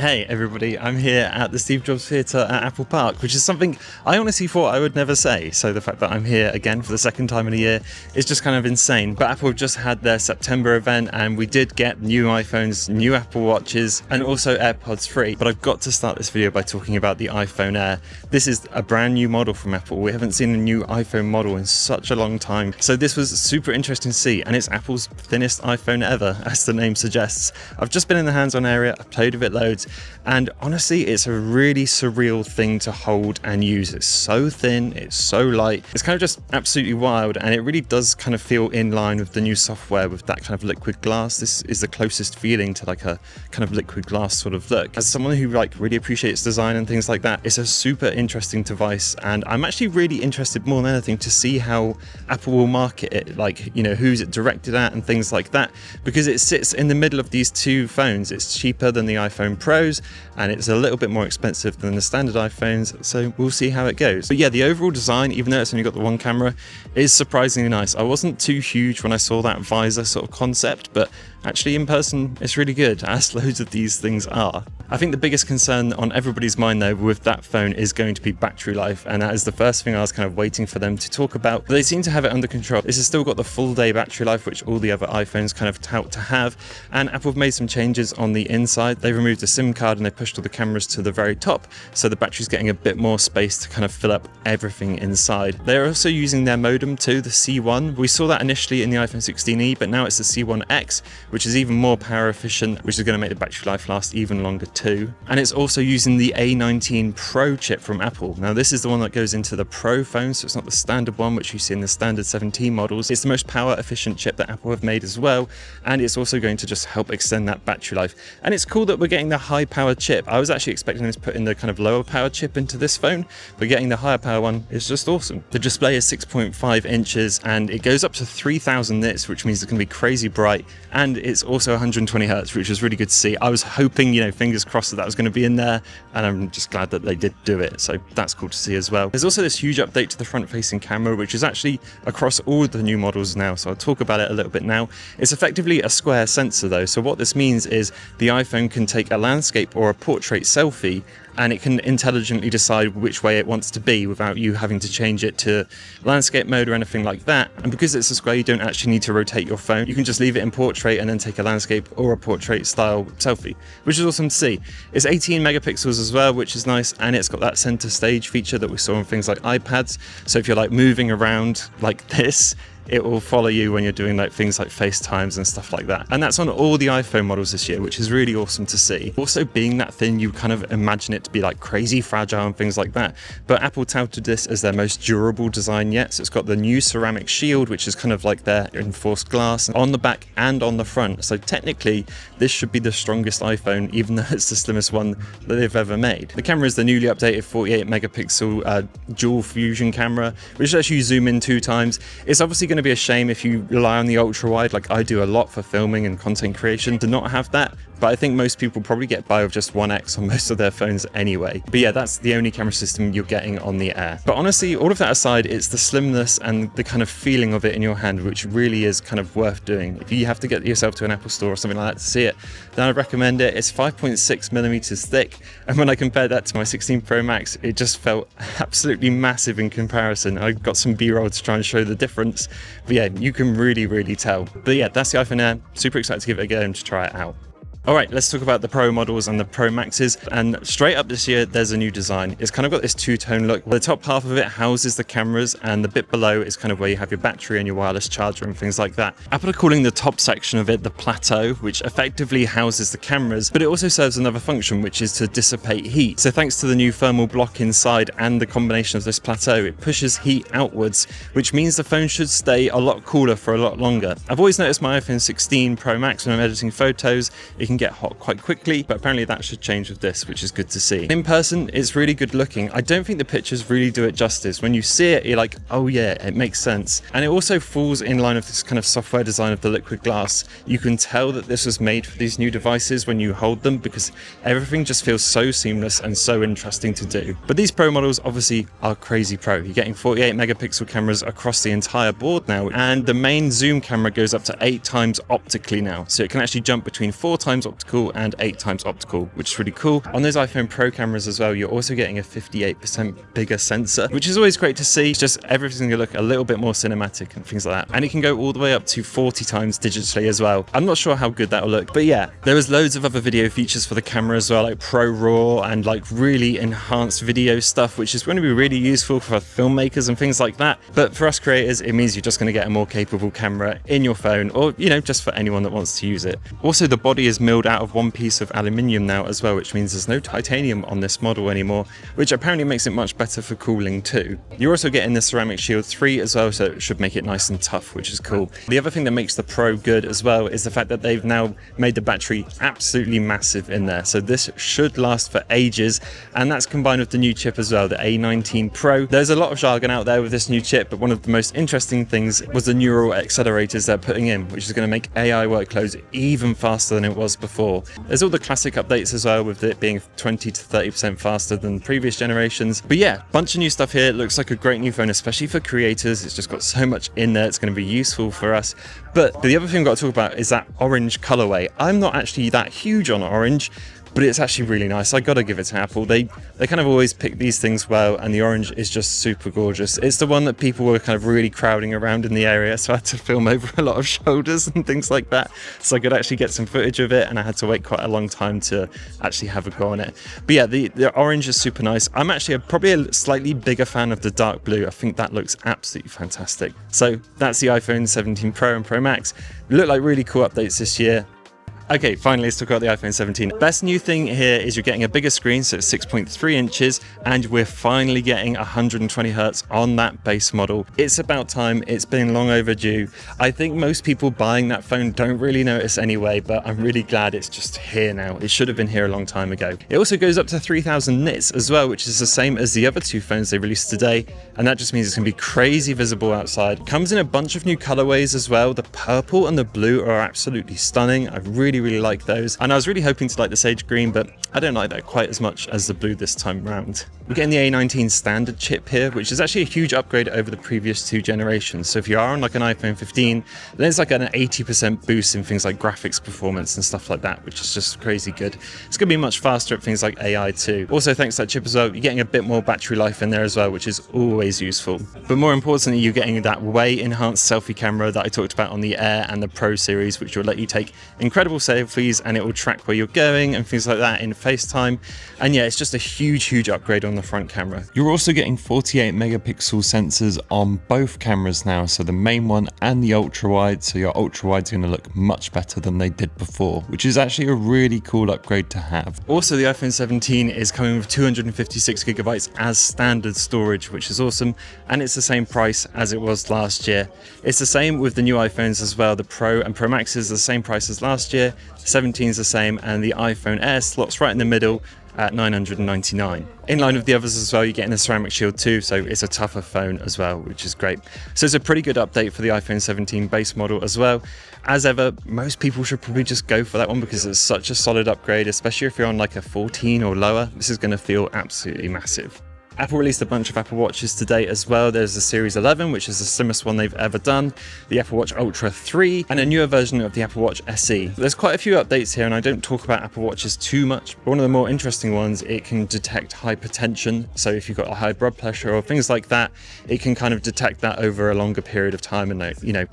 Hey everybody, I'm here at the Steve Jobs Theatre at Apple Park, which is something I honestly thought I would never say. So the fact that I'm here again for the second time in a year is just kind of insane. But Apple just had their September event and we did get new iPhones, new Apple Watches, and also AirPods Free. But I've got to start this video by talking about the iPhone Air. This is a brand new model from Apple. We haven't seen a new iPhone model in such a long time. So this was super interesting to see, and it's Apple's thinnest iPhone ever, as the name suggests. I've just been in the hands-on area, I've played with it loads, and honestly, it's a really surreal thing to hold and use. It's so thin, it's so light, it's kind of just absolutely wild, and it really does kind of feel in line with the new software with that kind of liquid glass. This is the closest feeling to like a kind of liquid glass sort of look. As someone who really appreciates design and things like that, it's a super interesting device, and I'm actually really interested more than anything to see how Apple will market it, who's it directed at and things like that, because it sits in the middle of these two phones. It's cheaper than the iPhone Pros, and it's a little bit more expensive than the standard iPhones, so we'll see how it goes. But yeah, the overall design, even though it's only got the one camera, is surprisingly nice. I wasn't too huge when I saw that visor sort of concept, but actually in person it's really good, as loads of these things are. I think the biggest concern on everybody's mind though with that phone is going to be battery life, and that is the first thing I was kind of waiting for them to talk about. But they seem to have it under control. This has still got the full day battery life, which all the other iPhones kind of tout to have, and Apple have made some changes on the inside. They removed the SIM card and they pushed all the cameras to the very top, so the battery's getting a bit more space to kind of fill up everything inside. They're also using their modem too, the C1. We saw that initially in the iPhone 16e, but now it's the C1X, which is even more power efficient, which is going to make the battery life last even longer too. And it's also using the A19 Pro chip from Apple. Now this is the one that goes into the Pro phone, so it's not the standard one which you see in the standard 17 models. It's the most power efficient chip that Apple have made as well, and it's also going to just help extend that battery life. And it's cool that we're getting the high power chip. I was actually expecting them to put in the kind of lower power chip into this phone, but getting the higher power one is just awesome. The display is 6.5 inches and it goes up to 3000 nits, which means it's going to be crazy bright, and it's also 120 Hz, which is really good to see. I was hoping, fingers crossed, that was going to be in there, and I'm just glad that they did do it, so that's cool to see as well. There's also this huge update to the front-facing camera, which is actually across all the new models now, so I'll talk about it a little bit now. It's effectively a square sensor though, so what this means is the iPhone can take a landscape or a portrait selfie, and it can intelligently decide which way it wants to be without you having to change it to landscape mode or anything like that. And because it's a square, you don't actually need to rotate your phone. You can just leave it in portrait and then take a landscape or a portrait style selfie, which is awesome to see. It's 18 megapixels as well, which is nice, and it's got that center stage feature that we saw on things like iPads. So if you're moving around like this, it will follow you when you're doing things like FaceTimes and stuff like that. And that's on all the iPhone models this year, which is really awesome to see. Also, being that thin, you kind of imagine it to be crazy fragile and things like that. But Apple touted this as their most durable design yet. So it's got the new ceramic shield, which is kind of like their reinforced glass on the back and on the front. So technically, this should be the strongest iPhone, even though it's the slimmest one that they've ever made. The camera is the newly updated 48 megapixel dual fusion camera, which lets you zoom in 2 times. It's obviously going to be a shame if you rely on the ultra wide like I do a lot for filming and content creation to not have that, but I think most people probably get by with just 1x on most of their phones anyway. But yeah, that's the only camera system you're getting on the Air. But honestly, all of that aside, it's the slimness and the kind of feeling of it in your hand which really is kind of worth doing. If you have to get yourself to an Apple store or something like that to see it, then I'd recommend it. It's 5.6 millimeters thick, and when I compared that to my 16 Pro Max, it just felt absolutely massive in comparison. I got some B-roll to try and show the difference, but yeah, you can really tell. But yeah, that's the iPhone Air. Super excited to give it a go and to try it out. Alright, let's talk about the Pro models and the Pro Maxes. And straight up this year, there's a new design. It's kind of got this two-tone look. The top half of it houses the cameras, and the bit below is kind of where you have your battery and your wireless charger and things like that. Apple are calling the top section of it the plateau, which effectively houses the cameras, but it also serves another function, which is to dissipate heat. So thanks to the new thermal block inside and the combination of this plateau, it pushes heat outwards, which means the phone should stay a lot cooler for a lot longer. I've always noticed my iPhone 16 Pro Max when I'm editing photos, it can get hot quite quickly, but apparently that should change with this, which is good to see. In person, it's really good looking. I don't think the pictures really do it justice. When you see it, you're like, oh yeah, it makes sense. And it also falls in line with this kind of software design of the liquid glass. You can tell that this was made for these new devices when you hold them, because everything just feels so seamless and so interesting to do. But these Pro models obviously are crazy pro. You're getting 48 megapixel cameras across the entire board now, and the main zoom camera goes up to 8 times optically now. So it can actually jump between 4 times times optical and 8 times optical, which is really cool. On those iPhone Pro cameras as well, you're also getting a 58% bigger sensor, which is always great to see. It's just everything's going to look a little bit more cinematic and things like that. And it can go all the way up to 40 times digitally as well. I'm not sure how good that'll look, but yeah, there was loads of other video features for the camera as well, like Pro RAW and like really enhanced video stuff, which is going to be really useful for filmmakers and things like that. But for us creators, it means you're just going to get a more capable camera in your phone, or just for anyone that wants to use it. Also, the body is milled out of one piece of aluminium now as well, which means there's no titanium on this model anymore, which apparently makes it much better for cooling too. You're also getting the ceramic shield 3 as well, so it should make it nice and tough, which is cool. The other thing that makes the Pro good as well is the fact that they've now made the battery absolutely massive in there, so this should last for ages, and that's combined with the new chip as well, the A19 Pro. There's a lot of jargon out there with this new chip, but one of the most interesting things was the neural accelerators they're putting in, which is going to make AI workloads even faster than it was before. There's all the classic updates as well, with it being 20 to 30% faster than previous generations. But yeah, bunch of new stuff here. It looks like a great new phone, especially for creators. It's just got so much in there. It's going to be useful for us. But the other thing I've got to talk about is that orange colorway. I'm not actually that huge on orange, but it's actually really nice. I gotta give it to Apple. They kind of always pick these things well, and the orange is just super gorgeous. It's the one that people were kind of really crowding around in the area, so I had to film over a lot of shoulders and things like that, so I could actually get some footage of it, and I had to wait quite a long time to actually have a go on it. But yeah, the orange is super nice. I'm actually probably a slightly bigger fan of the dark blue. I think that looks absolutely fantastic. So that's the iPhone 17 Pro and Pro Max. Look like really cool updates this year. Okay, finally, let's talk about the iPhone 17. Best new thing here is you're getting a bigger screen, so it's 6.3 inches, and we're finally getting 120 Hz on that base model. It's about time. It's been long overdue. I think most people buying that phone don't really notice anyway, but I'm really glad it's just here now. It should have been here a long time ago. It also goes up to 3000 nits as well, which is the same as the other two phones they released today, and that just means it's going to be crazy visible outside. Comes in a bunch of new colorways as well. The purple and the blue are absolutely stunning. I really like those, and I was really hoping to like the sage green, but I don't like that quite as much as the blue this time around. We're getting the A19 standard chip here, which is actually a huge upgrade over the previous two generations. So if you are on like an iPhone 15, then it's like an 80% boost in things like graphics performance and stuff like that, which is just crazy good. It's going to be much faster at things like AI too. Also, thanks to that chip as well, you're getting a bit more battery life in there as well, which is always useful. But more importantly, you're getting that way enhanced selfie camera that I talked about on the Air and the Pro series, which will let you take incredible selfies, and it will track where you're going and things like that in FaceTime. And yeah, it's just a huge upgrade on the front camera. You're also getting 48 megapixel sensors on both cameras now, so the main one and the ultra wide, so your ultra wide's going to look much better than they did before, which is actually a really cool upgrade to have. Also, the iPhone 17 is coming with 256 gigabytes as standard storage, which is awesome, and it's the same price as it was last year. It's the same with the new iPhones as well. The Pro and Pro Max is the same price as last year, 17 is the same, and the iPhone Air slots right in the middle at $999. In line with the others as well, you're getting the ceramic shield too, so it's a tougher phone as well, which is great. So it's a pretty good update for the iPhone 17 base model as well. As ever, most people should probably just go for that one because it's such a solid upgrade, especially if you're on like a 14 or lower. This is going to feel absolutely massive. Apple released a bunch of Apple Watches today as well. There's the Series 11, which is the slimmest one they've ever done, the Apple Watch Ultra 3, and a newer version of the Apple Watch SE. There's quite a few updates here, and I don't talk about Apple Watches too much, but one of the more interesting ones, it can detect hypertension. So if you've got a high blood pressure or things like that, it can kind of detect that over a longer period of time and,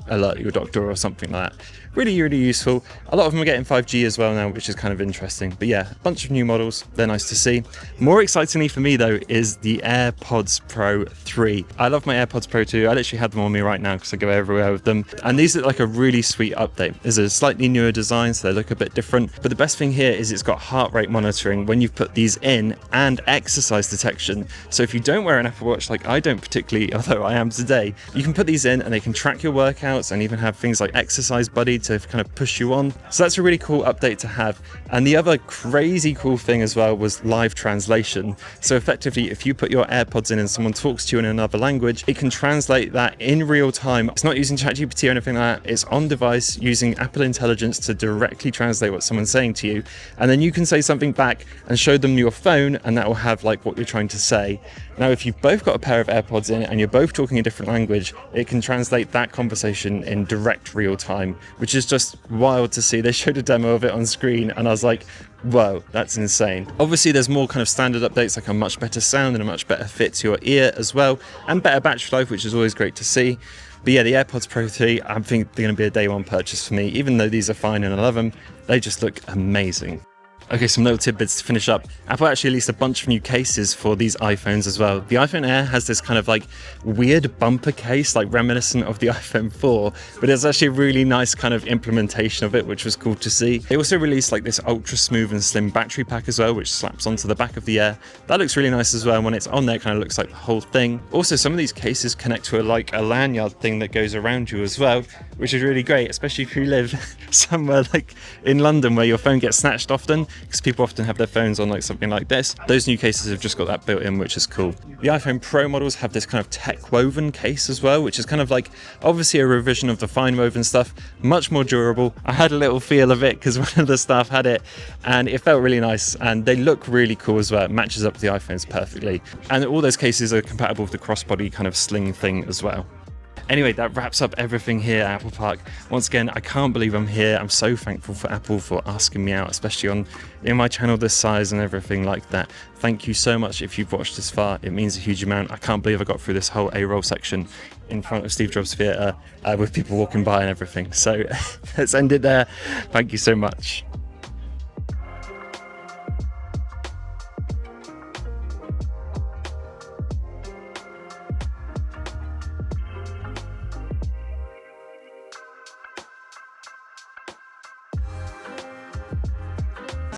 alert your doctor or something like that. Really useful. A lot of them are getting 5G as well now, which is kind of interesting. But yeah, a bunch of new models. They're nice to see. More excitingly for me though is the AirPods Pro 3. I love my AirPods Pro 2. I literally have them on me right now because I go everywhere with them. And these look like a really sweet update. There's a slightly newer design, so they look a bit different. But the best thing here is it's got heart rate monitoring when you've put these in, and exercise detection. So if you don't wear an Apple Watch, like I don't particularly, although I am today, you can put these in and they can track your workouts and even have things like Exercise Buddy to kind of push you on. So that's a really cool update to have. And the other crazy cool thing as well was live translation. So effectively, if you put put your AirPods in and someone talks to you in another language, it can translate that in real time. It's not using ChatGPT or anything like that. It's on device using Apple Intelligence to directly translate what someone's saying to you. And then you can say something back and show them your phone, and that will have like what you're trying to say. Now, if you've both got a pair of AirPods in and you're both talking a different language, it can translate that conversation in direct real time, which is just wild to see. They showed a demo of it on screen and I was like, whoa, that's insane. Obviously, there's more kind of standard updates, like a much better sound and a much better fit to your ear as well, and better battery life, which is always great to see. But yeah, the AirPods Pro 3, I think they're going to be a day one purchase for me. Even though these are fine and I love them, they just look amazing. Okay, some little tidbits to finish up. Apple actually released a bunch of new cases for these iPhones as well. The iPhone Air has this kind of like weird bumper case, like reminiscent of the iPhone 4, but it's actually a really nice kind of implementation of it, which was cool to see. They also released like this ultra smooth and slim battery pack as well, which slaps onto the back of the Air. That looks really nice as well. When it's on there, it kind of looks like the whole thing. Also, some of these cases connect to a lanyard thing that goes around you as well, which is really great, especially if you live somewhere like in London where your phone gets snatched often, because people often have their phones on like something like this. Those new cases have just got that built in, which is cool. The iPhone Pro models have this kind of tech woven case as well, which is kind of like obviously a revision of the fine woven stuff, much more durable. I had a little feel of it because one of the staff had it and it felt really nice, and they look really cool as well. It matches up to the iPhones perfectly, and all those cases are compatible with the crossbody kind of sling thing as well. Anyway, that wraps up everything here at Apple Park. Once again, I can't believe I'm here. I'm so thankful for Apple for asking me out, especially in my channel this size and everything like that. Thank you so much if you've watched this far. It means a huge amount. I can't believe I got through this whole A-roll section in front of Steve Jobs Theatre with people walking by and everything. So let's end it there. Thank you so much.